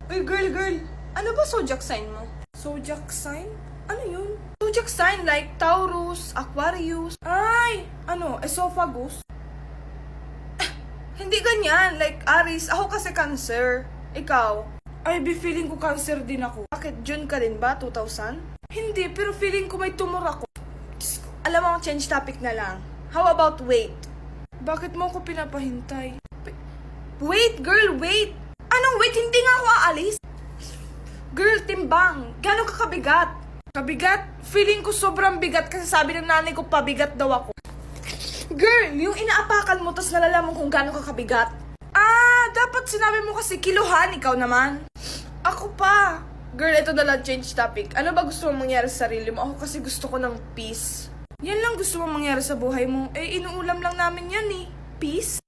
Uy, girl. Ano ba zodiac sign mo? Zodiac sign? Ano yun? Zodiac sign like Taurus, Aquarius. Ay, ano, esophagus? Hindi ganyan, like Aries. Ako kasi Cancer. Ikaw? Ay, feeling ko Cancer din ako. Bakit? June ka din ba? 2000? Hindi, pero feeling ko may tumor ako. Diyos ko. Alam mo, change topic na lang. How about weight? Bakit mo ako pinapahintay? Wait, girl, wait! Anong wait? Hindi nga ako aalis. Girl, timbang. Gano'ng kakabigat? Kabigat? Feeling ko sobrang bigat kasi sabi ng nanay ko pabigat daw ako. Girl, yung inaapakan mo tas nalalaman kung gano'ng kakabigat. Ah, dapat sinabi mo kasi kiluhan, ikaw naman. Ako pa. Girl, ito na lang, change topic. Ano ba gusto mong mangyari sa sarili mo? Ako kasi gusto ko ng peace. Yan lang gusto mong mangyari sa buhay mo. Eh, inuulam lang namin yan eh. Peace?